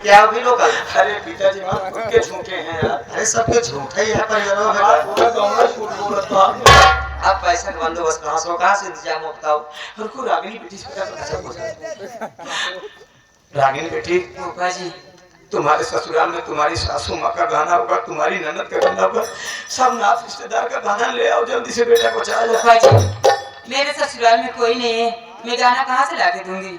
क्या भी लोग? अरे पिताजी हम खुद के झूठे हैं यार। अरे सबके झूठे ही है परिवारों में। पूरा गाँव में झूठ बोलत बा। आप पैसा का बंदोबस्त कहाँ से इंतजाम हो बताओ? हमको रागिनी बेटी से पता सब कुछ। रागिनी बेटी फूफा जी, तुम्हारे ससुराल में तुम्हारी सासू माँ का गाना होगा, तुम्हारी ननद का गाना होगा, सब नाथ रिश्तेदार का गाना ले आओ जल्दी से, बेटा को चाह जाओ। फूफा जी मेरे ससुराल में कोई नहीं है, मैं गाना कहाँ से लाके दूंगी?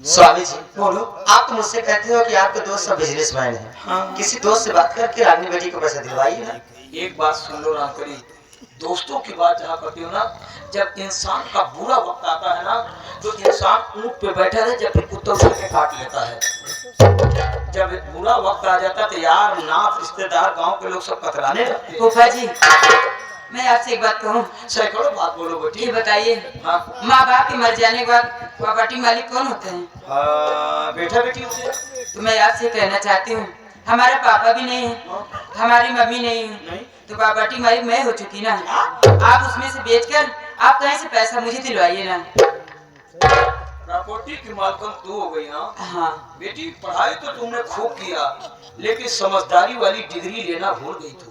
स्वामी जी बोलो। आप तो मुझसे कहते हो कि आपके दोस्त सब बिजनेसमैन हैं। हाँ। किसी दोस्त से बात करके रागिनी बेटी को पैसा दिलवाइए ना। एक बात सुन लो रामकरी, दोस्तों की बात जहाँ करती हो ना, जब इंसान का बुरा वक्त आता है ना, तो इंसान ऊंट पे बैठा है, जब फिर कुत्ता उसे के काट लेता है। जब बुरा वक्त आ जाता है तो यार नाथ रिश्तेदार गांव के लोग सब कतराने लगते हैं। फूफा जी मैं आपसे एक बात कहूँ, सैकड़ों बात बोलो बेटी। ये बताइए हाँ। माँ बाप के मर जाने के बाद प्रॉपर्टी मालिक कौन होते हैं? बेटा बेटी होते हैं। तो मैं आपसे कहना चाहती हूँ, हमारे पापा भी नहीं है, हमारी मम्मी नहीं है, नहीं। तो प्रॉपर्टी मालिक मैं हो चुकी ना। आप उसमें से बेचकर आप कहीं से पैसा मुझे दिलवाइए ना। प्रॉपर्टी की मालकन तू हो गई ना। हाँ बेटी पढ़ाई तो तुमने खूब किया, लेकिन समझदारी वाली डिग्री लेना भूल गई तू।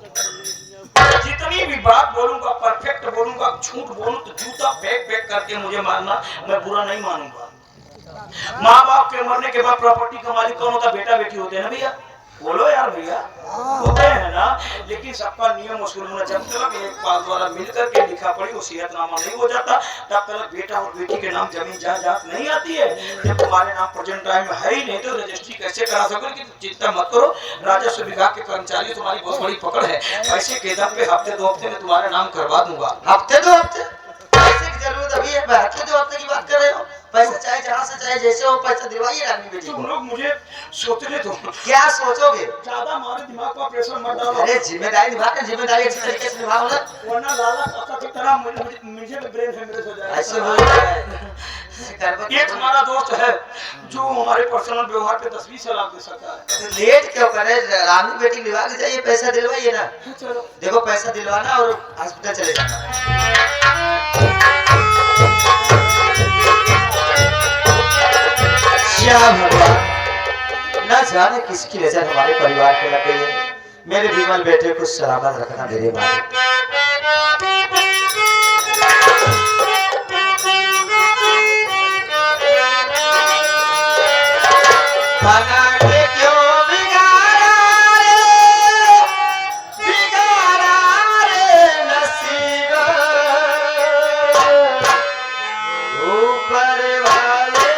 जितनी भी बात बोलूंगा परफेक्ट बोलूंगा, झूठ बोलूं तो जूता फेंक फेंक करके मुझे मारना, मैं बुरा नहीं मानूंगा। माँ बाप के मरने के बाद प्रॉपर्टी का मालिक कौन होता? बेटा बेटी होते हैं ना भैया, बोलो यार भैया, होते हैं ना। लेकिन सबका नियम उसूल होना, जब तक एक बात द्वारा मिलकर के लिखा पड़ी वसीयतनामा नहीं हो जाता, तब तक बेटा और बेटी के नाम जमीन जायदाद नहीं आती है। जब तुम्हारे नाम प्रेजेंट टाइम में है ही नहीं तो रजिस्ट्री कैसे करा सकोगे? कि चिंता मत करो, राजस्व विभाग के कर्मचारी तुम्हारी बहुत बड़ी पकड़ है। पैसे के दम पे हफ्ते 2 हफ्ते में तुम्हारा नाम करवा दूंगा। हफ्ते 2 हफ्ते? पैसे की जरूरत अभी है, हफ्ते 2 हफ्ते की बात कर रहे हो? पैसा चाहे जहाँ से चाहे जैसे हो पैसा दिलवाइए रागिनी बेटी तुम को। लोग मुझे सोचने दो। क्या सोचोगे? ज्यादा हमारे दिमाग पर प्रेशर मत डालो। अरे जिम्मेदारी निभाकर जिम्मेदारी अच्छी तरीके से निभाओ ना। वरना लाला काका की तरह मुझे भी ब्रेन हेमरेज हो जाएगा। ऐसे हो जाए। एक हमारा दोस्त है जो हमारे पर्सनल व्यवहार पे 10-20 लाख दे सकता है। तो लेट क्यों करे? रागिनी बेटी निभा के जाइए, पैसा दिलवाइए ना। चलो देखो पैसा दिलवाना और हॉस्पिटल चले जाना। क्या भगवान, न जाने किसकी नजर हमारे परिवार पे लग गई है। मेरे विमल बेटे को सलामत रखना मेरे मालिक। बना के क्यों बिगाड़ा रे नसीब, ऊपर वाले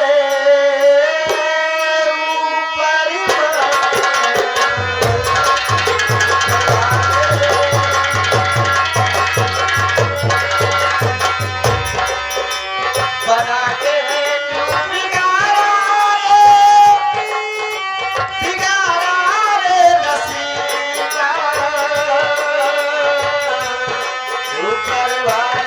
बना के क्यों बिगाड़ा रे नसीब, ऊपर वाले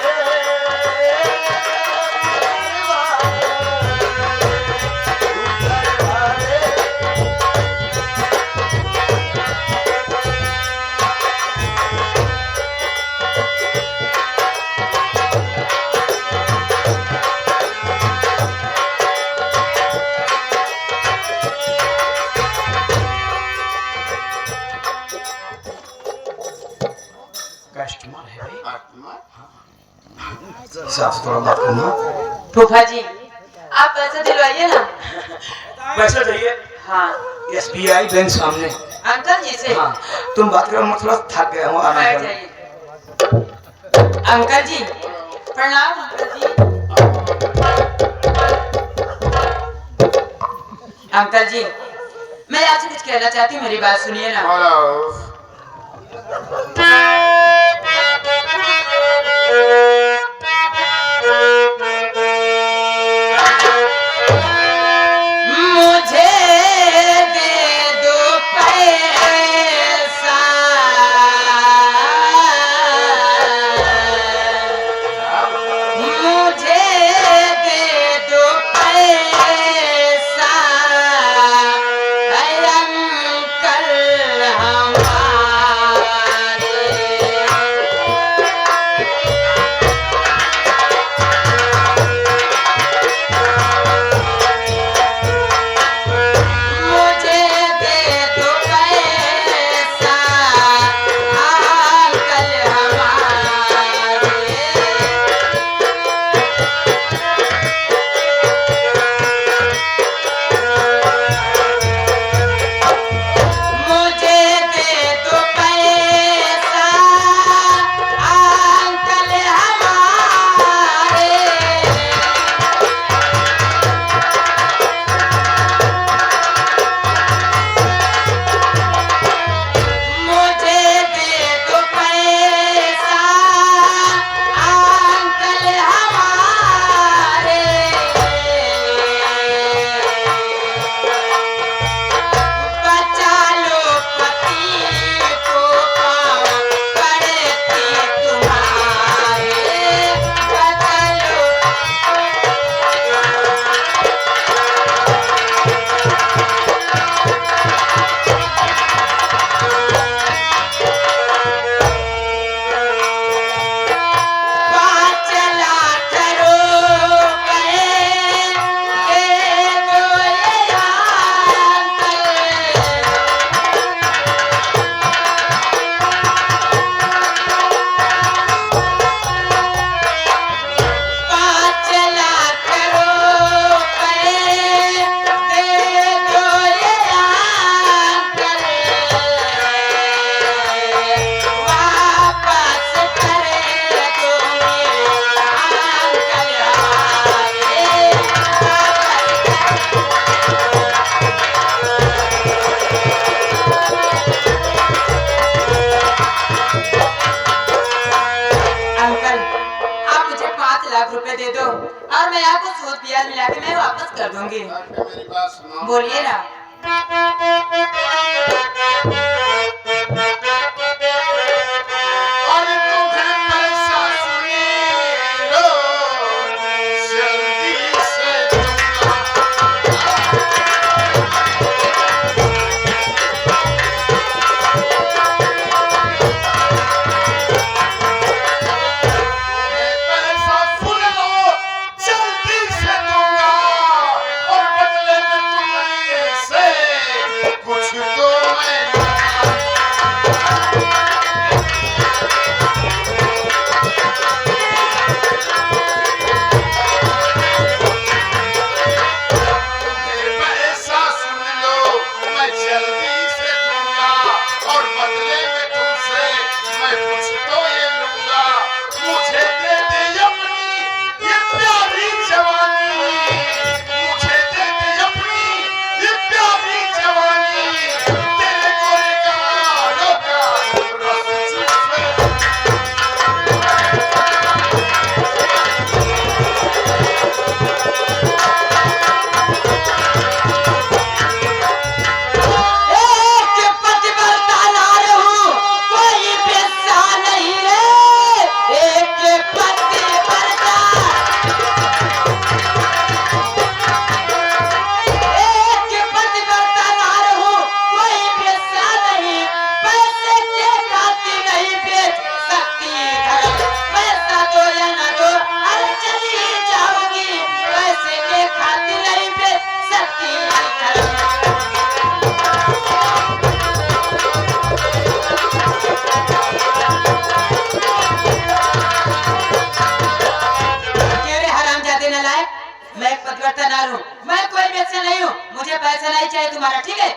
कस्टमर है भाई। साफ थोड़ा बात करना। फूफा जी आप पैसा दिलवाइए ना। पैसा चाहिए? हाँ SBI बैंक सामने। अंकल जी से। हाँ तुम बात करो, मैं थोड़ा थक गया हूँ। आराम बैठ करो। जाइए। अंकल जी प्रणाम। अंकल जी मैं आपसे कुछ कहना चाहती हूँ, मेरी बात सुनिए ना। मुझे दे दो पैसा, मुझे दे दो पैसा, अंकल हमारे रुपए दे दो और मैं आपको सूद ब्याज मिला के मैं वापस कर दूंगी। मेरी बात सुनो। बोलिए ना। और तुम्हें पैसा सुने लो, जल्दी से पैसा सुन लो, जल्दी से दूंगा और बदले में तुमसे कुछ तो मैं पैसा सुन लो, मैं जल्दी से दूंगा और बदले में तुमसे मैं कुछ तो ये लूंगा। मुझे दे दे अपनी ये प्यारी जवानी, मुझे दे दे अपनी ये प्यारी जवानी, तेरे गोरे गालों का रस चूसे। एक पतिव्रता नारी हूँ, कोई बेस्सा नहीं रे। एक पतिव्रता, एक पतिव्रता नारी हूँ, कोई बेस्सा नहीं। पैसे के खातिर नहीं बेच सकती धर्म, पैसा दो या ना दो अरे चली जाऊंगी। पैसे के खातिर नहीं बेच सकती धर्म। तेरे हरामजादे नालायक, मैं एक पतिव्रता नारी हूँ, मैं कोई बेस्सा नहीं हूँ। मुझे पैसा नहीं चाहिए तुम्हारा, ठीक है?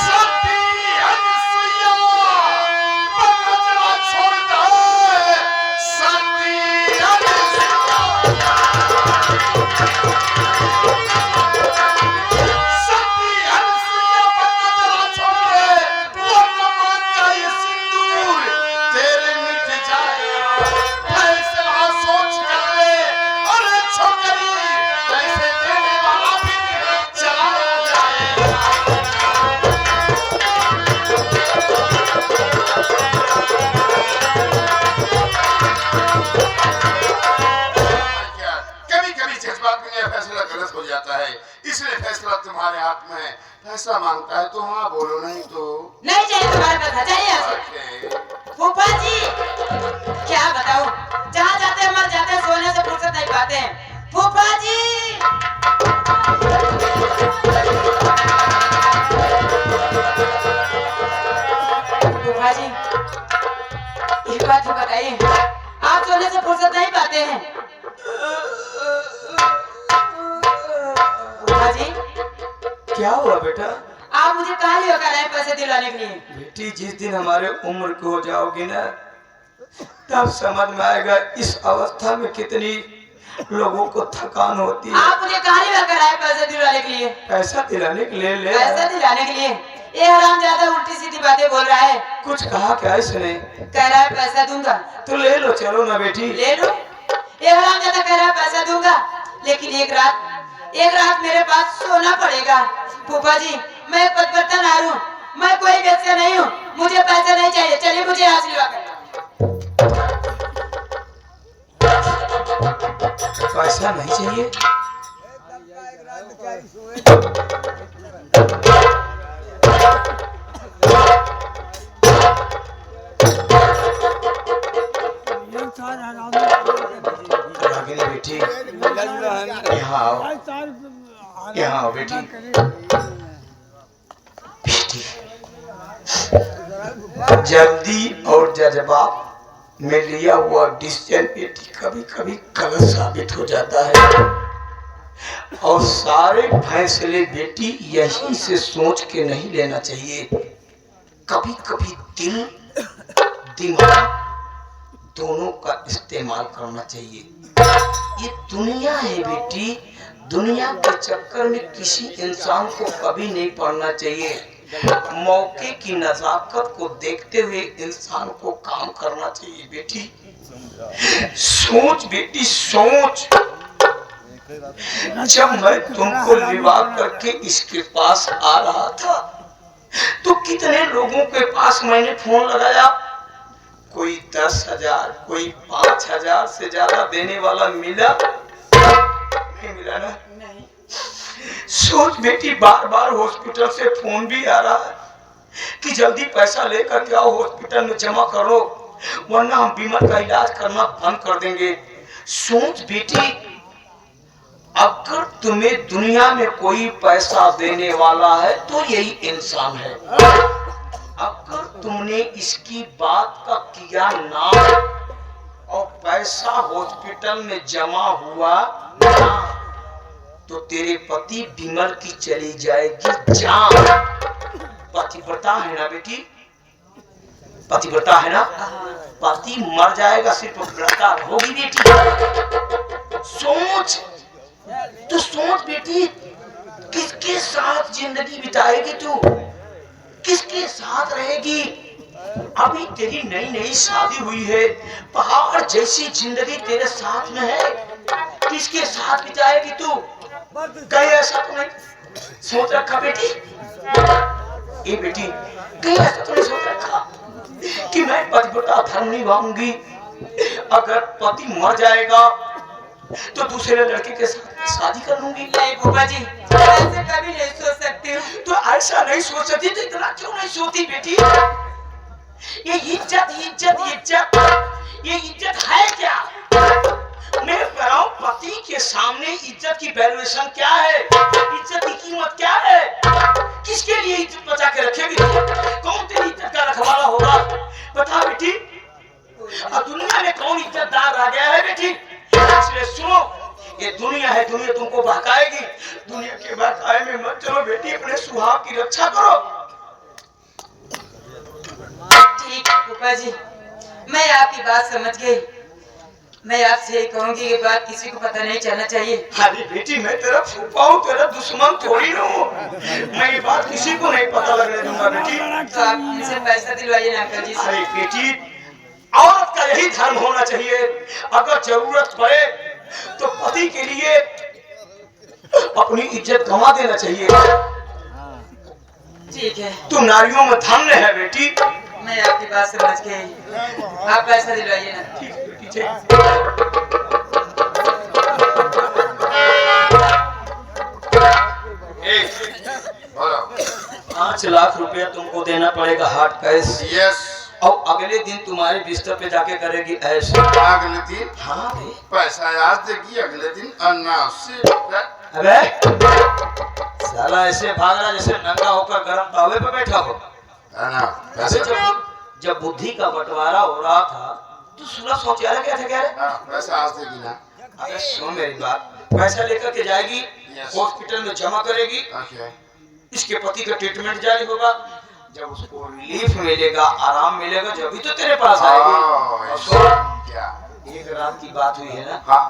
सती अनसुईया पकड़ना छोड़ दे, सती अनसुईया, सती अनसुईया पकड़ना छोड़ दे, वरना मान का ये सिंदूर तेरे मिट जाएगा। फैसला सोच कर ले, अरे छोकरी, पैसे देने वाला भी चला जाएगा। कभी कभी जज्बात में यह फैसला गलत हो जाता है, इसलिए फैसला तुम्हारे हाथ में है। पैसा मांगता है तो हाँ बोलो, नहीं तो नहीं चाहिए तुम्हारा पैसा, चाहिए यहाँ से। फूफा जी, क्या बताऊं, जहाँ जाते हैं मर जाते हैं, सोने से फुर्सत नहीं पाते हैं। फूफा जी, फूफा जी, एक बात तो बताइए, आप सोने से फुर्सत नहीं पाते हैं? फूफा जी, क्या हुआ बेटा? आप मुझे कहाँ ले होकर आए पैसे दिलाने के लिए? बेटी, जिस दिन हमारे उम्र को हो जाओगी ना, तब समझ में आएगा इस अवस्था में कितनी लोगों को थकान होती है। आप मुझे कहाँ ले होकर आए पैसे दिलाने के लिए? पैसा दिलाने के लिए ले पैसे दिलाने के लिए? ये हरामजादा उल्टी सीधी बातें बोल रहा है। कुछ कहा क्या इसने? कह रहा है पैसा दूंगा। तो ले लो, चलो ना बेटी। ले लो। ये हरामजादा कह रहा है पैसा दूंगा, लेकिन एक रात मेरे पास सोना पड़ेगा। फूफा जी, मैं एक पतिव्रता नारी हूँ, मैं कोई बेस्सा नहीं हूँ, मुझे पैसा नहीं चाहिए। चलिए मुझे यहाँ से लिवा कर। पैसा नहीं चाहिए? रागिनी बेटी, यहाँ आओ, यहाँ आओ बेटी। बेटी, जल्दी और जज्बात में लिया हुआ डिसीजन बेटी कभी कभी गलत साबित हो जाता है, और सारे फैसले बेटी यहीं से सोच के नहीं लेना चाहिए। कभी कभी दिल दिमाग दोनों का इस्तेमाल करना चाहिए। ये दुनिया है बेटी, दुनिया के चक्कर में किसी इंसान को कभी नहीं पड़ना चाहिए। मौके की नजाकत को देखते हुए इंसान को काम करना चाहिए बेटी। सोच बेटी सोच, जब मैं तुमको विवाह करके इसके पास आ रहा था तो कितने लोगों के पास मैंने फोन लगाया, कोई 10,000 कोई 5,000 से ज्यादा देने वाला मिला नहीं? मिला ना? नहीं। सोच बेटी, बार बार हॉस्पिटल से फोन भी आ रहा है कि जल्दी पैसा लेकर के आओ, हॉस्पिटल में जमा करो वरना हम बीमार का इलाज करना बंद कर देंगे। सोच बेटी, अगर तुम्हें दुनिया में कोई पैसा देने वाला है तो यही इंसान है। अगर तुमने इसकी बात का किया ना और पैसा हॉस्पिटल में जमा हुआ ना तो तेरे पति विमल की चली जाएगी जान। पतिव्रता है ना बेटी, पतिव्रता है ना? पति मर जाएगा, सिर्फ व्रता होगी बेटी। सोच तो सोच बेटी, किसके साथ जिंदगी बिताएगी तू, किसके साथ रहेगी? अभी तेरी नई नई शादी हुई है, पहाड़ जैसी जिंदगी तेरे साथ में है, किसके साथ बिताएगी तू? कहीं ऐसा तो नहीं सोच रखा बेटी? ये बेटी, कहीं ऐसा तो नहीं सोच रखा कि मैं पतिव्रता धर्म निभाऊंगी, अगर पति मर जाएगा तो दूसरे लड़के के साथ शादी कर लूंगी? नहीं फूफा जी, ऐसे कभी नहीं सोच सकती हूँ। तो ऐसा नहीं सोच सकती तो इतना क्यों नहीं सोती बेटी? ये इज्जत इज्जत इज्जत, ये इज्जत है क्या? मैं कह रहा हूं, पति के सामने इज्जत की वैल्यूएशन क्या है, इज्जत की कीमत क्या है? किसके लिए इज्जत बचा के रखेगी? कौन तेरी इज्जत का रखवाला होगा? बता बेटी, और दुनिया में कौन इज्जतदार रह गया है बेटी? इसलिए सुनो, ये दुनिया है, दुनिया तुमको बहकाएगी, दुनिया के बहकाए में मत चलो बेटी, अपने सुहाग की रक्षा करो। ठीक है फूफा जी, मैं आपकी बात समझ गई। मैं आपसे यही कहूंगी कि बात किसी को पता नहीं चलना चाहिए। अरे बेटी, मैं तेरा फूफा हूँ, तेरा दुश्मन थोड़ी ना हूँ, मैं ये बात किसी को नहीं पता लगने दूंगा बेटी। तो आप इनसे पैसा दिलवाइए ना अंकल जी से। अरे बेटी, औरत का यही धर्म होना चाहिए, अगर जरूरत पड़े तो पति के लिए अपनी इज्जत गंवा देना चाहिए। ठीक है, तू नारियों में धन्य है बेटी। मैं आपकी बात समझ गई, आप पैसा दिलवाइए ना। ठीक है बेटी, ठीक। बोलो। 5 लाख रुपया तुमको देना पड़ेगा हार्ड कैश, यस। और अगले दिन तुम्हारे बिस्तर पे जाके करेगी ऐसे। अगले दिन हाँ भाई। पैसा आज देगी, अगले दिन अन्ना से। अबे साला ऐसे भाग रहा जैसे नंगा होकर गर्म तावे पे बैठा हो। अन्ना ऐसे पैसा। जब बुद्धि का बंटवारा हो रहा था तो सूरज सोचा क्या था, क्या रे? पैसा आज देगी ना। अरे सुन मेरी बात, पैसा लेकर के जाएगी, हॉस्पिटल में जमा करेगी, ओके। इसके पति का ट्रीटमेंट जारी होगा, जब उसको रिलीफ मिलेगा, आराम मिलेगा, जब भी तो तेरे पास आएगी। और सुन, क्या? एक रात की बात हुई है ना, हाँ।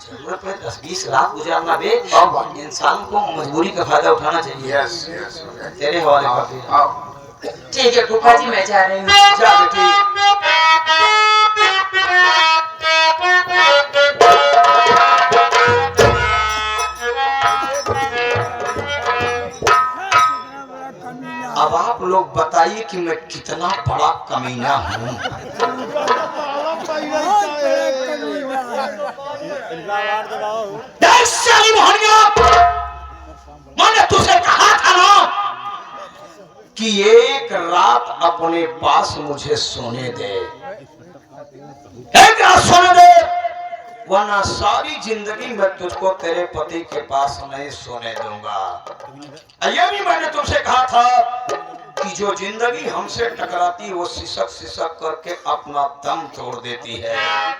जरूरत पड़े 10-20 लाख गुजारना बे, इंसान को मजबूरी का फायदा उठाना चाहिए। Yes yes okay. तेरे हवाले कर दिया। आओ। ठीक है फूफा जी, मैं जा रही हूँ। जा बेटी। अब आप लोग बताइए कि मैं कितना बड़ा कमीना हूँ। मैंने तुझे कहा था ना कि एक रात अपने पास मुझे सोने दे, एक रात सोने दे, वरना सारी जिंदगी मैं तुझको तेरे पति के पास नहीं सोने दूंगा। ये भी मैंने तुमसे कहा था कि जो जिंदगी हमसे टकराती वो सिसक सिसक करके अपना दम तोड़ देती है।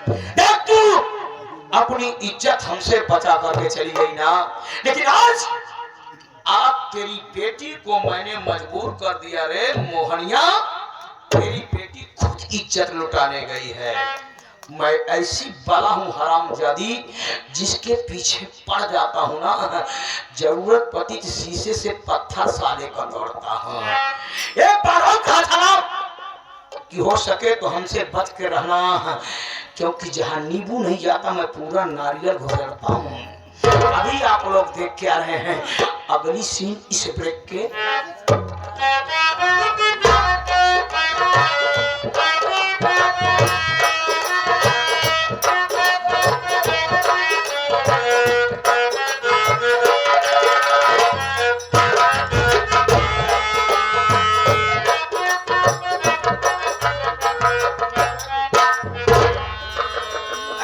देख तू अपनी इज्जत हमसे बचा करके चली गई ना, लेकिन आज तेरी बेटी को मैंने मजबूर कर दिया रे मोहनिया। तेरी बेटी खुद इज्जत लुटाने गई है, मैं ऐसी बला हूँ हरामजादी, जिसके पीछे पड़ जाता हूँ ना, जरूरत पड़ती तो शीशे से पत्थर साले का तोड़ता हूँ। एक बार और कहा था ना कि हो सके तो हमसे बच के रहना, क्योंकि जहाँ नींबू नहीं जाता मैं पूरा नारियल गुजरता हूँ। अभी आप लोग देख के आ रहे हैं अगली सीन इस ब्रेक के।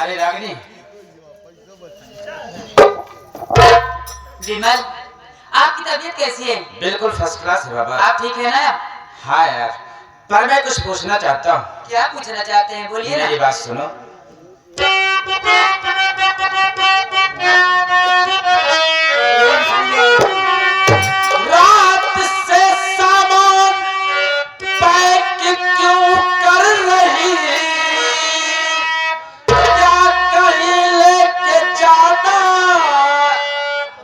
अरे रागिनी, विमल, आपकी तबीयत कैसी है? बिल्कुल फर्स्ट क्लास है बाबा। आप ठीक है ना? हाँ यार, पर मैं कुछ पूछना चाहता हूँ। क्या पूछना चाहते हैं, बोलिए ना। मेरी बात सुनो। रात से सामान पैक क्यों कर रही, क्या कहीं लेके जाना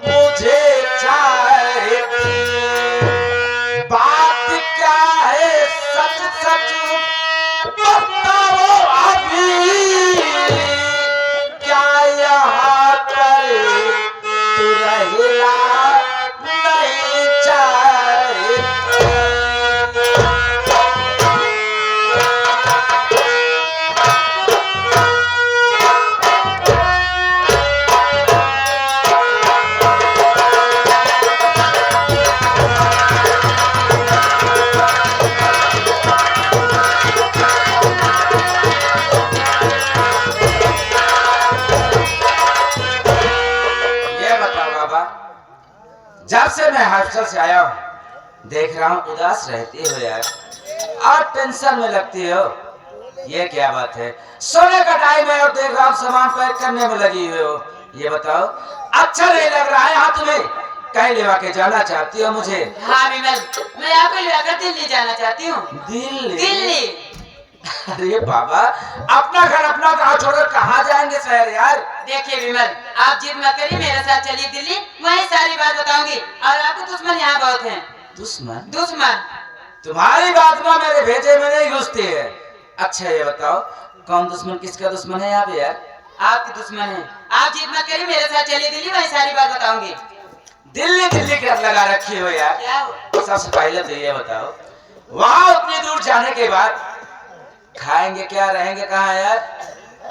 मुझे चाहिए। बात क्या है सच सच बताओ अभी, क्या यहाँ पर तू रहेगा नहीं चाहिए। ये बताओ बाबा, जब से मैं हॉस्टल से आया हूँ देख रहा हूँ उदास रहती हो यार, और टेंशन में लगती हो। ये क्या बात है? सोने का टाइम है और देख रहा हूँ सामान पैक करने में लगी हुई हो। ये बताओ, अच्छा नहीं लग रहा है यहाँ तुम्हें? कहीं लेवा के जाना चाहती हो मुझे? हाँ विमल, मैं आपको लेकर दिल्ली जाना चाहती हूँ। दिल्ली? दिल्ली? अरे बाबा, अपना घर अपना गाँव छोड़कर कहाँ जाएंगे शहर यार? देखिए विमल, आप जिद मत करिए, मेरे साथ चलिए दिल्ली, वहीं सारी बात बताऊंगी। और आपके दुश्मन यहाँ बहुत हैं। दुश्मन? दुश्मन? तुम्हारी बात ना मेरे भेजे में नहीं घुसती है। अच्छा ये बताओ, कौन दुश्मन किसका दुश्मन है यहाँ पे यार? आपके दुश्मन है। आप जिद मत करिए, मेरे साथ चलिए दिल्ली, वहीं सारी बात बताऊंगी। दिल्ली दिल्ली कर लगा रखी हो यार। क्या हो? सबसे पहले तो ये बताओ, वहाँ उतनी दूर जाने के बाद खाएंगे क्या, रहेंगे कहाँ यार?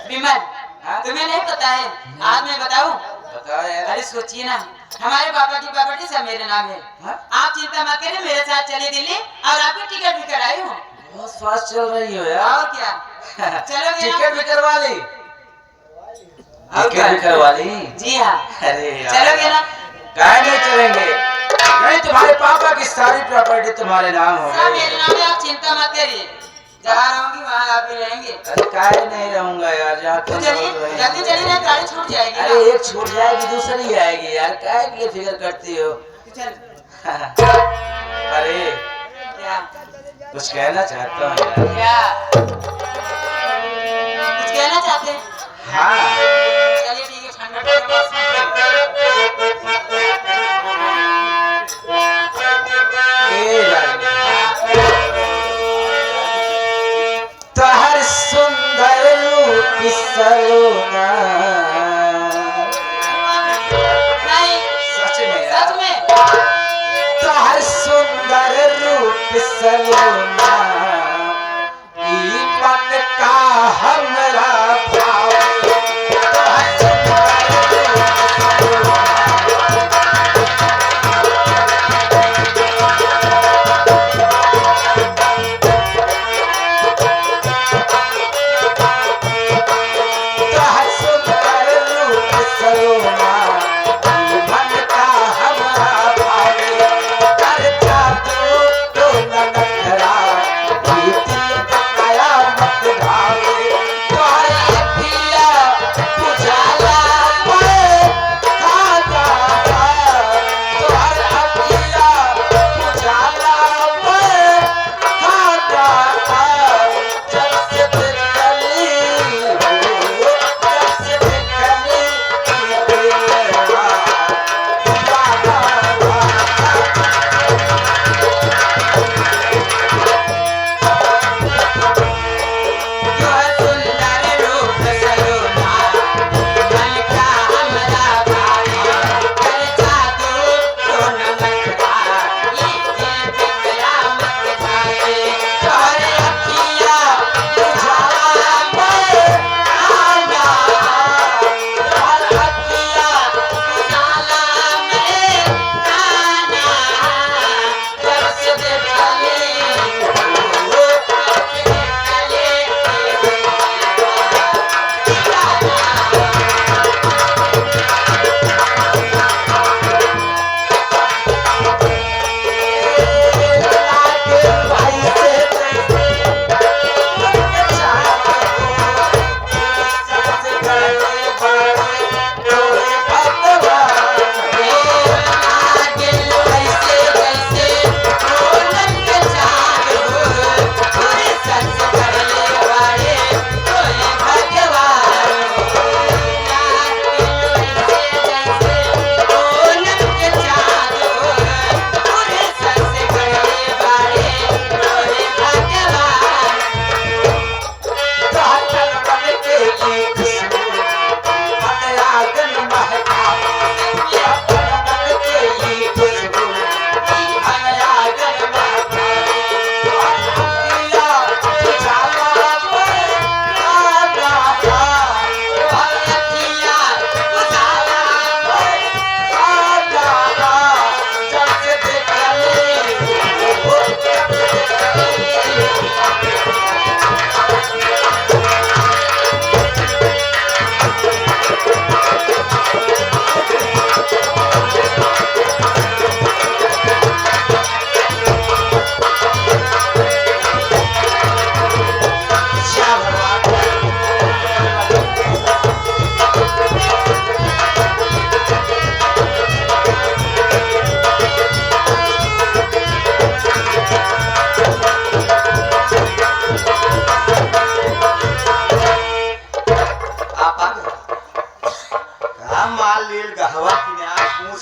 विमल, हाँ? तुम्हें नहीं पता है, आज मैं बताऊं? बताओ यार। अरे सोचिए ना, हमारे पापा की प्रॉपर्टी सब मेरे नाम है। हाँ? आप चिंता मत करिए, मेरे साथ चलिए दिल्ली, और आपकी टिकट भी कराई हूँ। बहुत फास्ट चल रही हो यार। और क्या, चलोगे ना? टिकट भी करवा ली? और टिकट भी करवा ली? जी हाँ। अरे यार, चलोगे ना? काहे नहीं चलेंगे? नहीं, तुम्हारे पापा की सारी प्रॉपर्टी तुम्हारे नाम हो सब गई। मेरे नाम है, आप चिंता मत करिए। जहाँ रहूंगी वहाँ आप भी रहेंगे। अरे काहे नहीं रहूंगा यार, जहाँ तो तुम चलिए, लोग रहेंगे। जल्दी चलिए ना, गाड़ी छूट जाएगी अरे ना। एक छूट जाएगी दूसरी आएगी यार, काहे के लिए फिक्र करती हो? तो चल। अरे क्या? कुछ कहना चाहता हूँ यार। क्या? कुछ कहना चाहते हैं? हाँ, चलिए ठीक है, ठंडा ठंडा ए रानी, तहर सुंदर रूप सलोना। नहीं, सच में यार? सच में। तहर सुंदर रूप सलोना, ई मन का हमरा भाव। तहर सुंदर रूप तहर सुंदर रूप सलोना, ई मन का हमरा भाव। कर जा तू तो नखरा,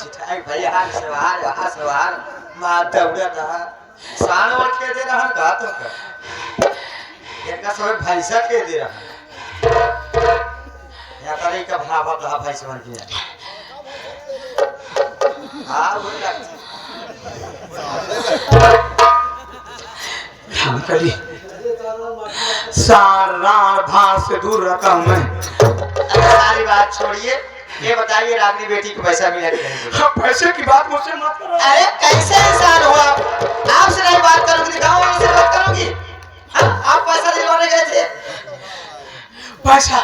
छिटाई भैया हाथ सवार मां दौड़ा रहा सान और के दे रहा का तो का इनका सब भैंसा के दे रहा या करे का भावा कहा भैंसा बन के हां वो लगती हम करी सारा भार से दूर रहता हूँ मैं। सारी बात छोड़िए, ये बताइए रागनी बेटी को पैसा मिला कि नहीं? हाँ, पैसे की बात मुझसे मत करो। अरे कैसे इंसान हो आप? आपसे नहीं बात करूंगी, गाँव वालों से बात करूंगी। हाँ, आप पैसा दिलवाने गए थे? पैसा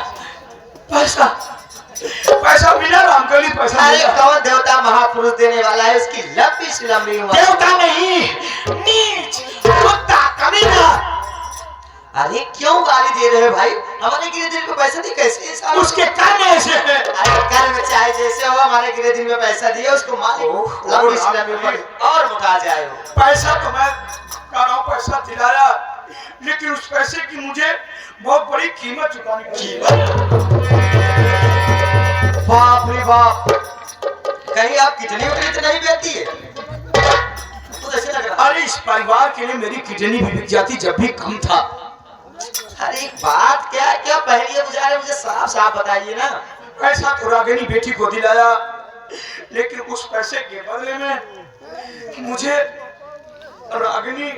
पैसा पैसा मिला रामकली, पैसा अरे मिला। कौन देवता महापुरुष देने वाला है, उसकी लंबी सी लंबी उम्र। देवता नहीं, नीच कुत्ता कमीना। अरे क्यों गाली दे रहे हो भाई? हमारे गिरिधर को पैसा दी कैसे इंसान? उसके कर्म ऐसे हैं। अरे कर्म चाहे जैसे हो, हमारे गिरिधर में पैसा दिए उसको मालिक लंबी सी लंबी उम्र और मोटा जाए वो। पैसा तो मैं कह रहा हूँ, पैसा दिलाया, लेकिन उस पैसे की मुझे बहुत बड़ी कीमत चुकानी पड़ी। बाप रे बाप, कहीं आप किडनी उतनी तो नहीं बेचती है? तो ऐसे लग रहा। अरे इस परिवार के लिए मेरी किडनी भी बिक जाती जब भी कम था। अरे बात क्या क्या पहले गुजारे, मुझे साफ साफ बताइए ना। पैसा तो रागिनी बेटी को दिलाया, लेकिन उस पैसे के बदले में मुझे रागिनी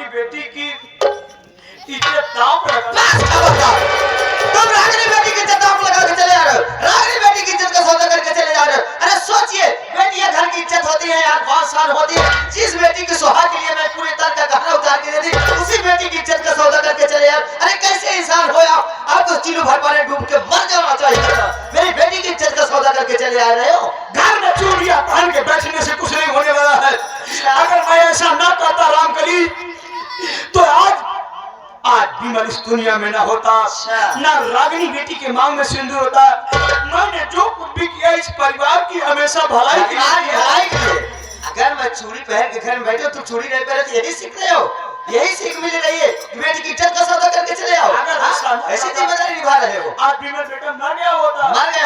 बेटी की इज्जत दांव पे लगा। तुम रागिनी बेटी की इज्जत दांव पे लगा के चले जा रहे हो, रागिनी बेटी की इज्जत का सौदा करके चले जा रहे हो। अरे सोचिए, बेटी ये घर की इज्जत होती है यार, बहुत साल होती है। जिस बेटी की सुहाग के लिए मैं पूरे तन का गहना उतार के दे दी, उसी बेटी की इज्जत का सौदा करके चले यार। अरे कैसे इंसान हो आप तो चिल्लू भर पानी डूब के मर जाना चाहिए था। मेरी बेटी की इज्जत का सौदा करके चले आ रहे हो। घर में चूड़ियां पहन के बैठने से कुछ नहीं होने वाला है। अगर मैं ऐसा ना करता रामकली, तो आज भी मैं इस दुनिया में ना होता, ना रागिनी बेटी के मांग में सिंदूर होता। मैंने जो कुछ भी किया इस परिवार की हमेशा भलाई के लिए। अगर मैं चूड़ी पहन के घर में बैठे तो चूड़ी नहीं पहने, तो यही सीख रहे हो, यही सीख मिल रही है कि बेटी की इज्जत का सौदा करके चले आओ। ऐसी जिम्मेदारी निभा रहे हो। आज भी मैं बेटा मर गया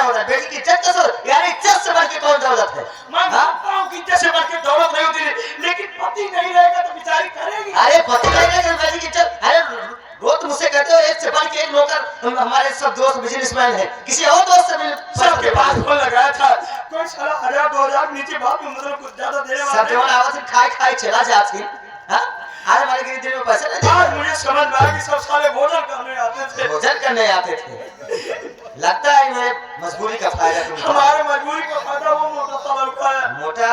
होता, बेटी की इज्जत का सौदा। यार इज्जत से बढ़ के कौन दौलत है? मैं मानता हूँ कि इज्जत से बढ़ के दौलत नहीं होती, लेकिन पति नहीं रहेगा तो बेचारी करेगी। अरे पति नहीं रहेगा बेटी की इज्जत। अरे रोज मुझसे कहते हो एक से बढ़ के एक नौकर, हमारे सब दोस्त बिजनेसमैन है, किसी और दोस्त से मिल सबके पास फोन लगाया था, कोई साला 1000-2000 नीचे बात में मतलब कुछ ज्यादा देने वाला सब जवान आवाज खाई चला जाती। हाँ, आज हमारे गिरिधर में पैसा नहीं। आज मुझे समझ में आया कि सब साले भोजन करने आते थे। भोजन करने आते थे। लगता है मेरे मजबूरी का फायदा तुम। हमारे मजबूरी का फायदा वो मोटा सा लड़का है। मोटा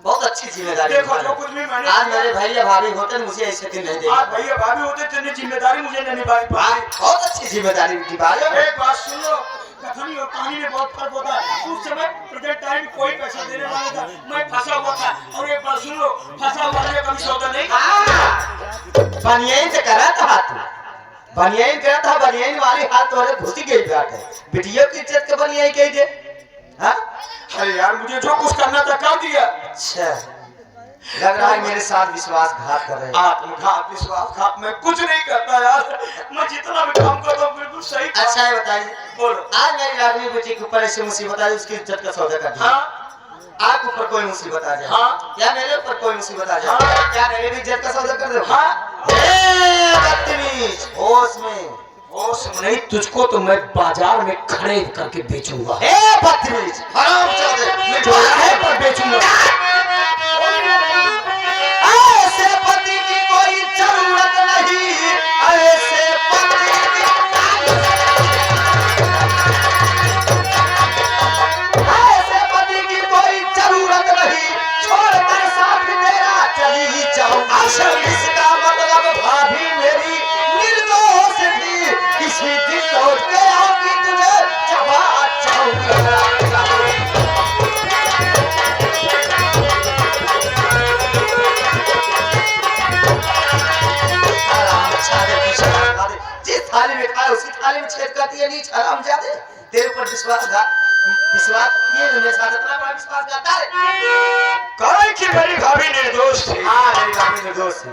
बहुत अच्छी जिम्मेदारी। देखो जो कुछ भी मैंने आज मेरे भैया भाभी होते मुझे ऐसे दिन नहीं देंगे। आज भैया भाभी होते तो जिम्मेदारी मुझे नहीं निभानी पड़ी। बहुत अच्छी जिम्मेदारी निभा रहे हो। एक बात सुन लो, कथनी और कहानी में बहुत फर्क होता है। उस समय प्रेजेंट टाइम कोई पैसा देने वाला था, मैं फंसा हुआ था। और एक बात सुन लो, फंसा हुआ मुझे कभी सौदा नहीं। बनियाइन से करा था हाथ, बनियाइन करा था, बनियाइन वाली हाथ तो घुसी गई बात है। बिटिया की इज्जत के बनियाइन कह दे। हाँ, अरे यार मुझे जो कुछ करना था कर दिया। अच्छा, लग रहा है मेरे साथ विश्वासघात कर रहे हैं। आत्मघात, विश्वासघात मैं कुछ नहीं करता यार, मैं जितना भी काम करता हूँ बिल्कुल सही। अच्छा है, बताइए बोलो। आज मेरी रागिनी बेटी के ऊपर ऐसी मुसीबत आई, उसकी इज्जत का सौदा कर दिया। हाँ, आपके ऊपर कोई मुसीबत आ जाए, हाँ, या मेरे ऊपर कोई मुसीबत आ जाए, हाँ, क्या मेरी भी इज्जत का सौदा कर दो? हाँ, बदतमीज, होश में। होश में नहीं, तुझको तो मैं बाजार में खरीद करके बेचूंगा। बदतमीज, हरामजादे, मैं चौराहे पर बेचूंगा। ऐसे पति की कोई जरूरत नहीं, ऐसे पति की ऐसे पति की कोई जरूरत नहीं, छोड़कर साथ तेरा चली जाऊं। असल इसका मतलब भाभी मेरी निर्दोष थी, किसी दिन लौट के आऊंगी तुझे चबा जाऊंगा। जिस थाली में खाए उसी थाली में छेद करती है। नीच हरामजादे, तेरे ऊपर विश्वास ये मेरे साथ इतना बड़ा विश्वासघात है। कहे कि मेरी भाभी निर्दोष थी। हाँ, मेरी भाभी निर्दोष थी।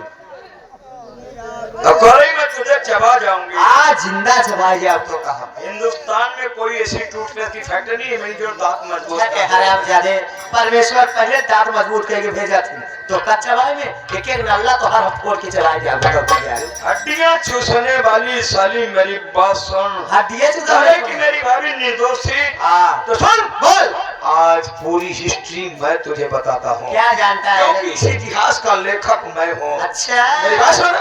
अब कल ही मैं तुझे चबा जाऊंगी। आज जिंदा चबाइए अब तो कहा। हिंदुस्तान में कोई ऐसी टूथपेस्ट की फैक्ट्री नहीं है मेरी जो दांत मजबूत क्या कह रहे आप जाने परमेश्वर पहले दांत मजबूत करके भेजा थी तो कच्चा चबाई में एक एक नल्ला तो हर फोड़ के चबाई दिया हड्डियां चूसने वाली साली मेरी बात सुन। हड्डियां अरे कि मेरी भाभी निर्दोष थी। हाँ तो सुन बोल आज पूरी हिस्ट्री मैं तुझे बताता हूँ क्या जानता है क्योंकि इस इतिहास का लेखक मैं हूँ। अच्छा मेरी बात सुन।